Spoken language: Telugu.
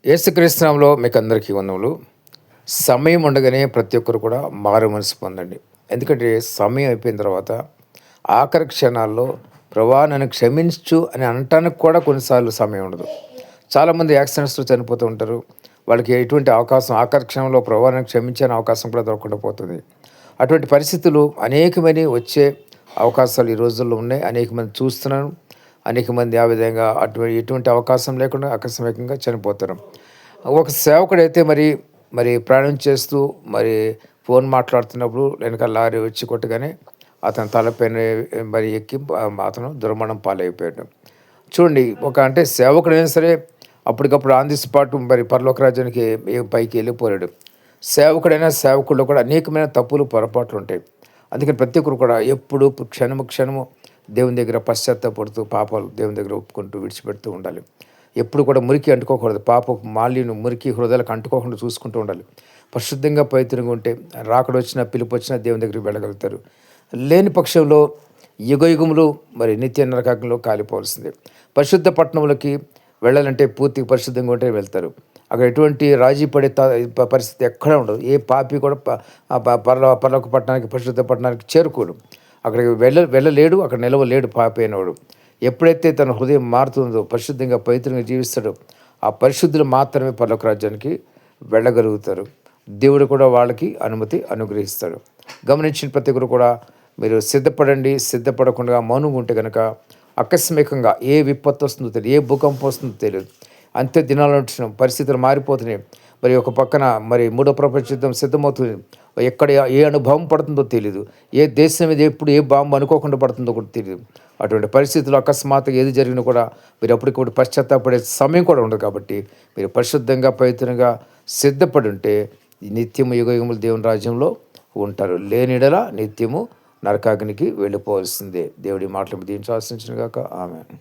యేసుక్రీస్తునామంలో మీకు అందరికీ వందములు. సమయం ఉండగానే ప్రతి ఒక్కరు కూడా మారు మనసు పొందండి. ఎందుకంటే సమయం అయిపోయిన తర్వాత ఆఖరి క్షణాల్లో ప్రభా నన్ను క్షమించు అని అనటానికి కూడా కొన్నిసార్లు సమయం ఉండదు. చాలామంది యాక్సిడెంట్స్లో చనిపోతూ ఉంటారు. వాళ్ళకి ఎటువంటి అవకాశం ఆఖరి క్షణంలో ప్రభా నన్ను క్షమించే అవకాశం కూడా దొరకకుండా పోతుంది. అటువంటి పరిస్థితులు అనేకమని వచ్చే అవకాశాలు ఈ రోజుల్లో ఉన్నాయి. అనేక మంది చూస్తున్నాను. అనేక మంది ఆ విధంగా ఎటువంటి అవకాశం లేకుండా ఆకస్మికంగా చనిపోతారు. ఒక సేవకుడైతే మరి ప్రయాణం చేస్తూ ఫోన్ మాట్లాడుతున్నప్పుడు వెనకాల లారీ వచ్చి కొట్టగానే అతని తలపైన ఎక్కి అతను దుర్మరణం పాలైపోయాడు. చూడండి, అంటే సేవకుడైనా సరే అప్పటికప్పుడు ఆన్ ది స్పాట్ పరలోక రాజ్యానికి పైకి వెళ్ళిపోయాడు. సేవకుల్లో కూడా అనేకమైన తప్పులు పొరపాట్లు ఉంటాయి. అందుకని ప్రతి ఒక్కరు కూడా ఎప్పుడు క్షణము దేవుని దగ్గర పశ్చాత్తాపడుతూ పాపాలు దేవుని దగ్గర ఒప్పుకుంటూ విడిచిపెడుతూ ఉండాలి. ఎప్పుడు కూడా మురికి అంటుకోకూడదు. పాపపు మాలిన్యం మురికి హృదయాలకు అంటుకోకుండా చూసుకుంటూ ఉండాలి. పరిశుద్ధంగా పవిత్రంగా ఉంటే రాకడ వచ్చినా పిలుపు వచ్చినా దేవుని దగ్గరికి వెళ్ళగలుగుతారు. లేని పక్షంలో యుగయుగములు నిత్య నరకాగ్నిలో కాలిపోవాల్సిందే. పరిశుద్ధ పట్టణములకి వెళ్ళాలంటే పూర్తిగా పరిశుద్ధంగా ఉంటే వెళ్తారు. అక్కడ ఎటువంటి రాజీ పడే పరిస్థితి ఎక్కడా ఉండదు. ఏ పాపి కూడా పరలోక పట్టణానికి పరిశుద్ధ పట్టణానికి చేరుకోడు. అక్కడికి వెళ్ళలేడు, అక్కడ నిలవలేడు పాపి అయినవాడు. ఎప్పుడైతే తన హృదయం మారుతుందో పవిత్రంగా జీవిస్తాడో ఆ పరిశుద్ధులు మాత్రమే పరలోక రాజ్యానికి వెళ్ళగలుగుతారు. దేవుడు కూడా వాళ్ళకి అనుమతి అనుగ్రహిస్తాడు. గమనించిన ప్రతి ఒక్కరు కూడా మీరు సిద్ధపడండి. సిద్ధపడకుండా మౌనంగా ఉంటే కనుక ఆకస్మికంగా ఏ విపత్తు వస్తుందో తెలియదు, ఏ భూకంపం వస్తుందో తెలియదు. అంత్య దినాల్లో వచ్చిన పరిస్థితులు మారిపోతున్నాయి. ఒక పక్కన మూడో ప్రపంచ యుద్ధం సిద్ధమవుతుంది. ఎక్కడ ఏ అనుభవం పడుతుందో తెలియదు. ఏ దేశం మీద ఎప్పుడు ఏ బాంబు అనుకోకుండా పడుతుందో కూడా తెలియదు. అటువంటి పరిస్థితులు అకస్మాత్తుగా ఏది జరిగినా కూడా మీరు అప్పటికప్పుడు పశ్చాత్తాపడే సమయం కూడా ఉండదు. కాబట్టి మీరు పరిశుద్ధంగా పవిత్రంగా సిద్ధపడి ఉంటే నిత్యము యుగయుగములు దేవుని రాజ్యంలో ఉంటారు. లేనిడలా నిత్యము నరకాగ్నికి వెళ్ళిపోవాల్సిందే. దేవుడి మాటలు దీన్ని ఆశించిన గాక. ఆమేన్.